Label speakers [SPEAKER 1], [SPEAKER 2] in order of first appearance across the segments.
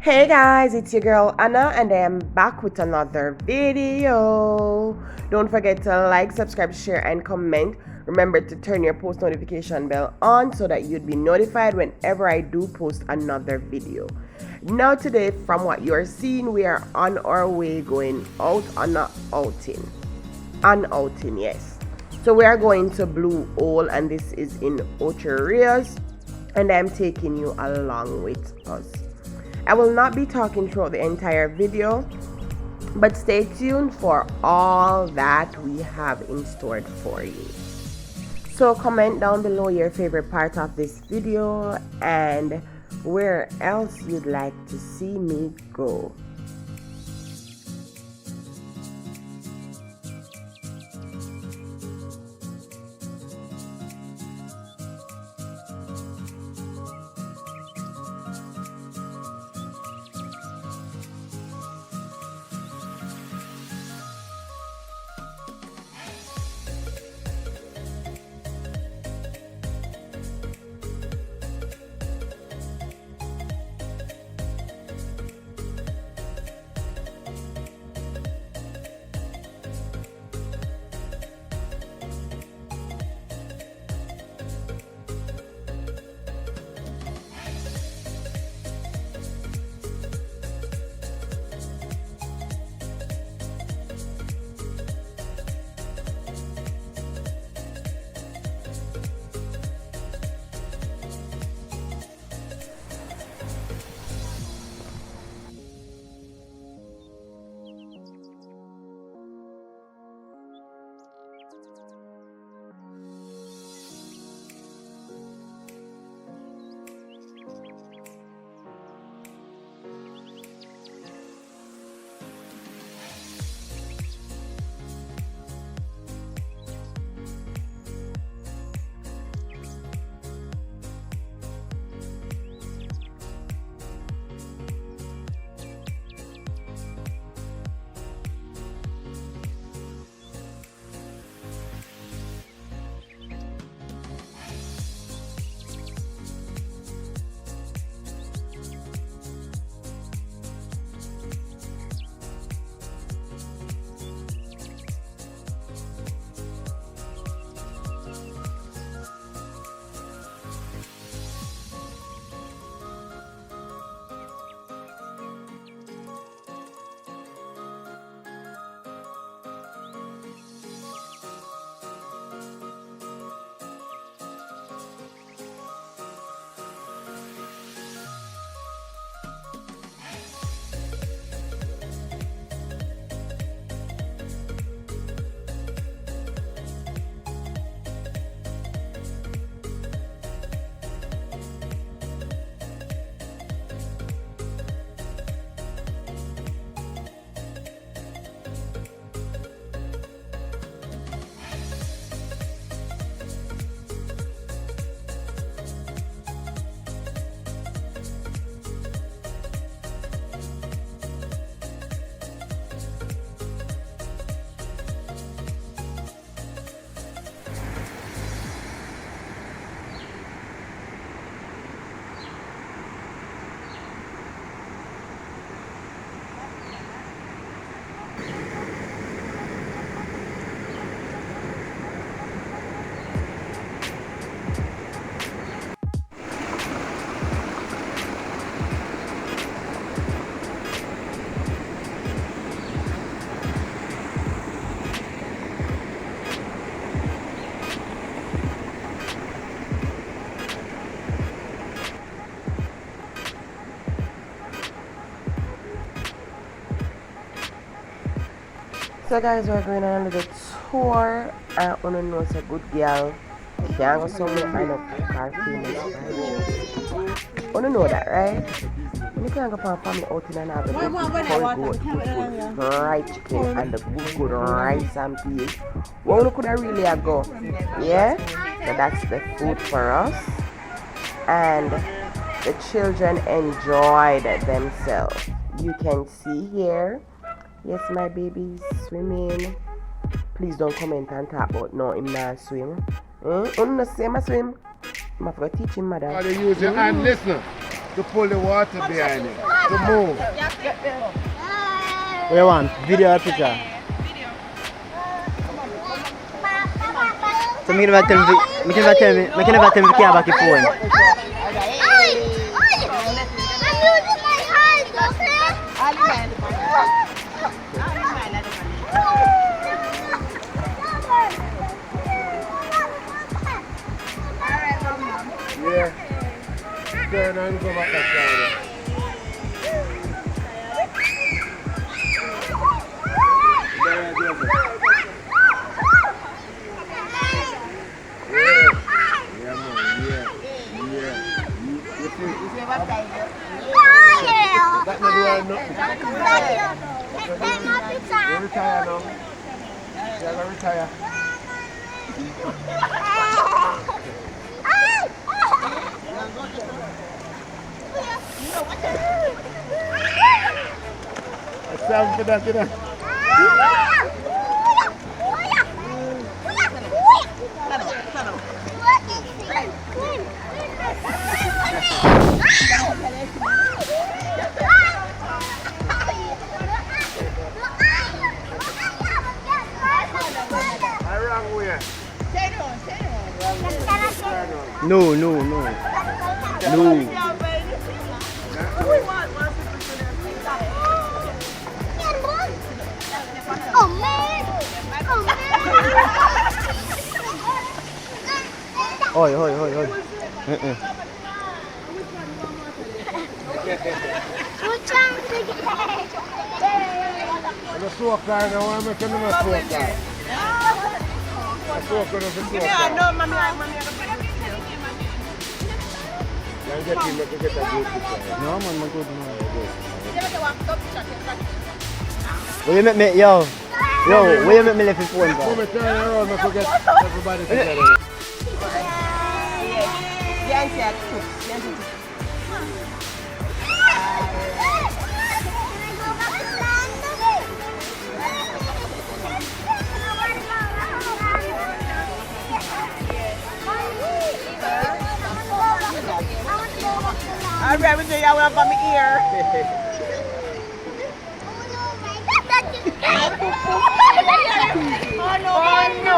[SPEAKER 1] Hey guys, it's your girl Anna and I am back with another video. Don't forget to like, subscribe, share and comment. Remember to turn your post notification bell on so that you'd be notified whenever I do post another video. Now today, from what you're seeing, we are on our way going out on an outing. An outing, yes. So we are going to Blue Hole and this is in Ocho, Rios, and I'm taking you along with us. I will not be talking throughout the entire video, but stay tuned for all that we have in store for you. So comment down below your favorite part of this video and where else you'd like to see me go. So guys, we're going on a little tour and wanna know it's a good girl. Can't go somewhere and up car famous fried. Wanna know that, right? You can't go for a family outing and have the good fried chicken and the good rice and peas. Well, could I really go? Yeah? So that's the food for us. And The children enjoyed themselves. You can see here. Yes, my baby's swimming. Please don't comment and talk about no, him not swim. Not same as swim. I'm going to teach him, mother.
[SPEAKER 2] How to use your hand, listen, to pull the water behind it, to move.
[SPEAKER 3] What you want? Video or picture? So me never tell me if you care about your phone.
[SPEAKER 4] I'm using my hands, okay?
[SPEAKER 2] Yeah. Turn and go back that side. That not doing nothing. You retire now. You're going to retire. It's time for that, you know.
[SPEAKER 3] No.
[SPEAKER 4] Oh man!
[SPEAKER 3] Oi.
[SPEAKER 4] What's wrong with the
[SPEAKER 2] I'm a soak guy now, I'm making them a soak guy. A soak guy.
[SPEAKER 1] No, mommy.
[SPEAKER 2] I'll get him to get a good picture.
[SPEAKER 3] No man, I'm good man. Will you make me, yo, will you make me left your phone
[SPEAKER 2] Come
[SPEAKER 3] back?
[SPEAKER 2] and turn around and forget everybody together.
[SPEAKER 1] I'm ready to you want from me ear. Oh no!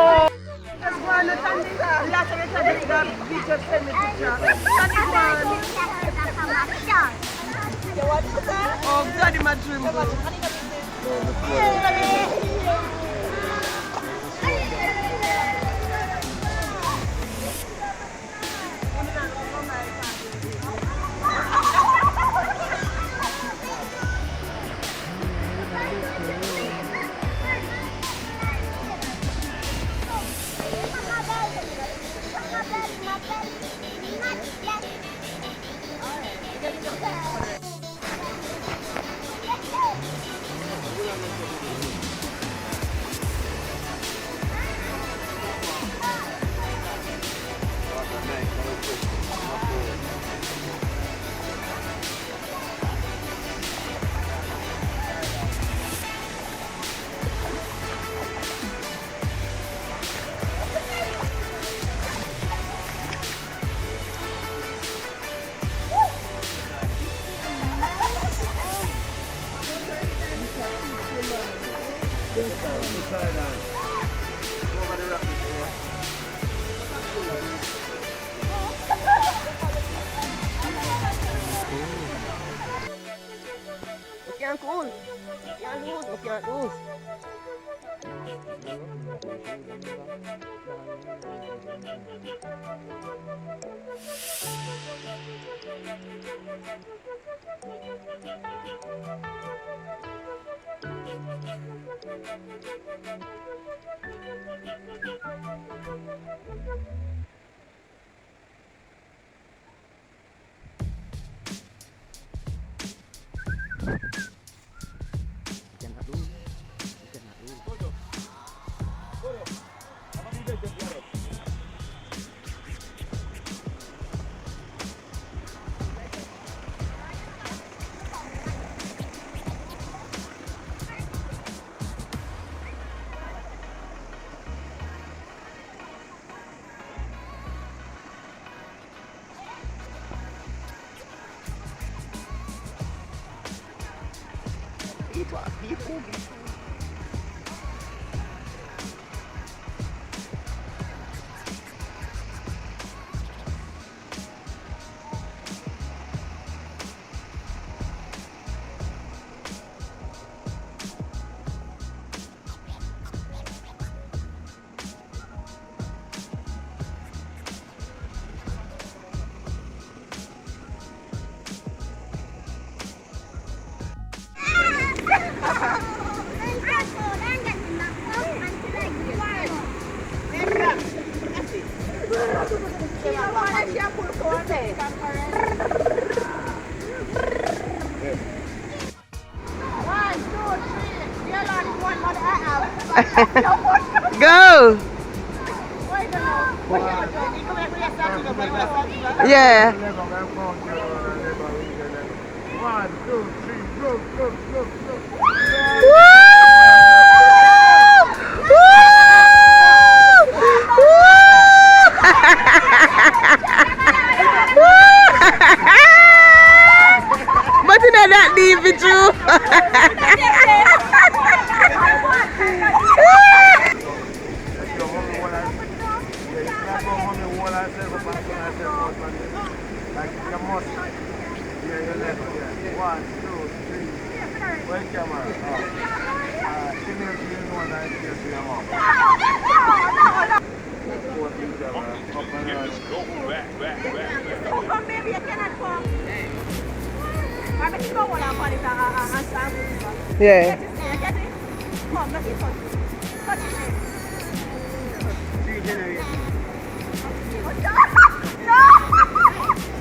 [SPEAKER 1] Just go on the Sunday. Last time I tried to just send me picture. Oh, God, my dream. Go! Yeah.
[SPEAKER 2] 1, 2, 3, go, go, go, go.
[SPEAKER 1] But you know that deep with you.
[SPEAKER 2] Like you must. Yeah, your left. Yeah. 1, 2, 3. Where's the camera? Give me a green one and see your mom.
[SPEAKER 5] Maybe you cannot come. I'm going to go on and
[SPEAKER 1] Yeah.
[SPEAKER 5] come, let me touch it. Touch it. No!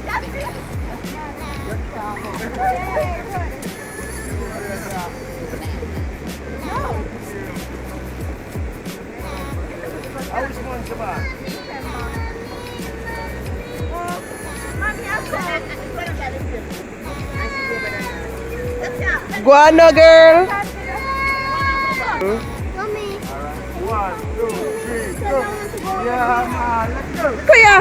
[SPEAKER 5] That's it.
[SPEAKER 2] How much money is about?
[SPEAKER 1] Go on now, girl.
[SPEAKER 4] Mommy.
[SPEAKER 2] 1, 2, 3, go. Yeah, man, let's go.
[SPEAKER 1] Go here.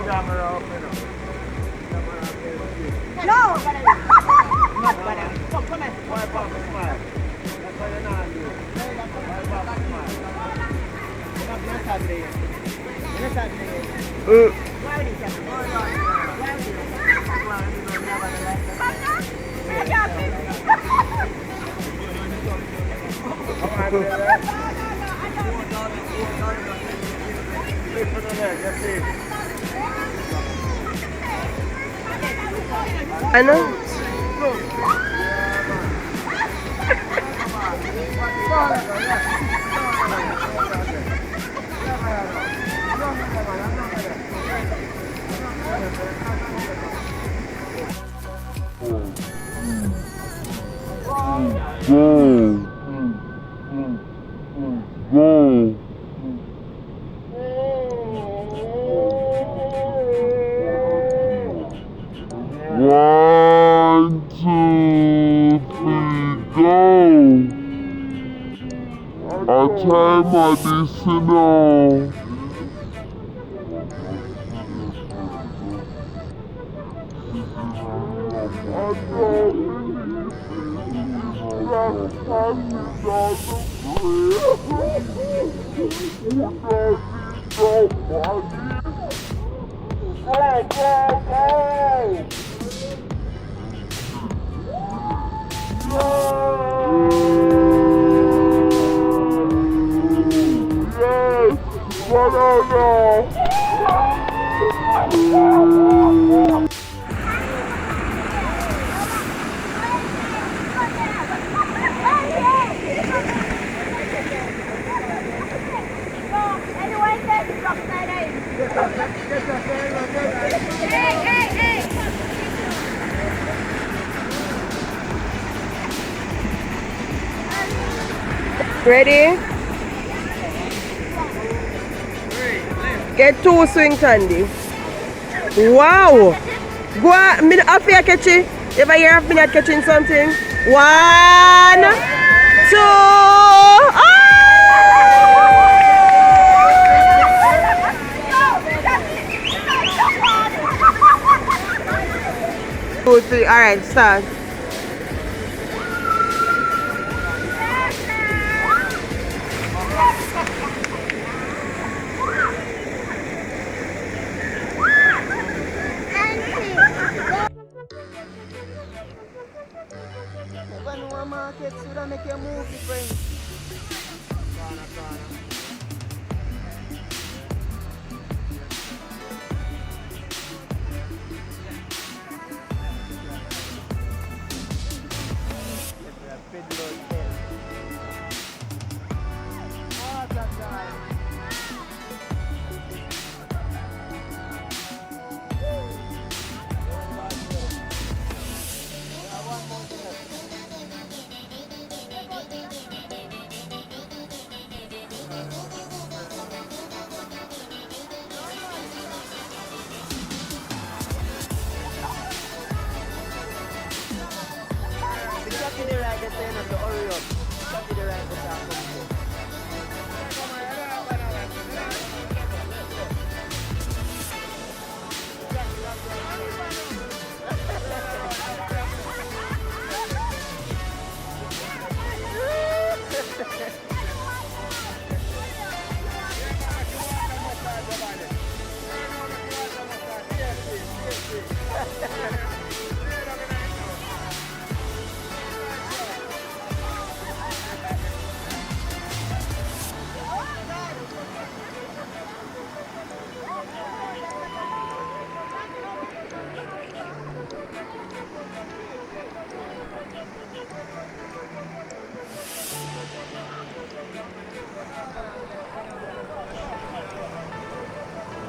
[SPEAKER 2] Camera up, you know.
[SPEAKER 5] No! Not better. Come on.
[SPEAKER 2] Wipe off the smile. That's why you're not doing. Wipe off the smile.
[SPEAKER 1] I know.
[SPEAKER 6] One, two, three, go! I try my medicinal.
[SPEAKER 1] Ready? Get 2 swing candy. Wow! Go on, me up here catch it. Ever hear of me not catching something? 1, 2. Oh! 3. Alright, start.
[SPEAKER 3] Never know a market, so that make you move the friend.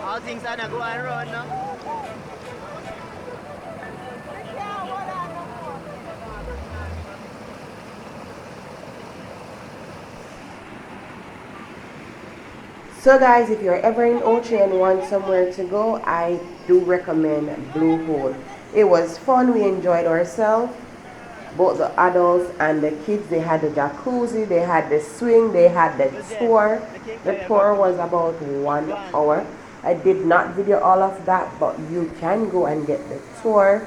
[SPEAKER 3] All things are go and run now.
[SPEAKER 1] So guys, if you're ever in Ocho and want somewhere to go, I do recommend Blue Hole. It was fun, we enjoyed ourselves. Both the adults and the kids, they had the jacuzzi, they had the swing, they had the tour. The tour was about 1 hour. I did not video all of that, but you can go and get the tour.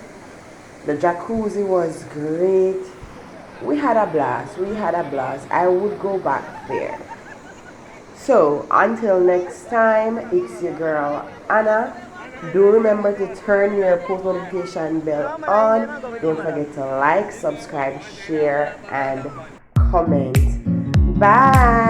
[SPEAKER 1] The jacuzzi was great. We had a blast, I would go back there. So until next time, it's your girl Anna. Do remember to turn your post notification bell on. Don't forget to like, subscribe, share, and comment. Bye.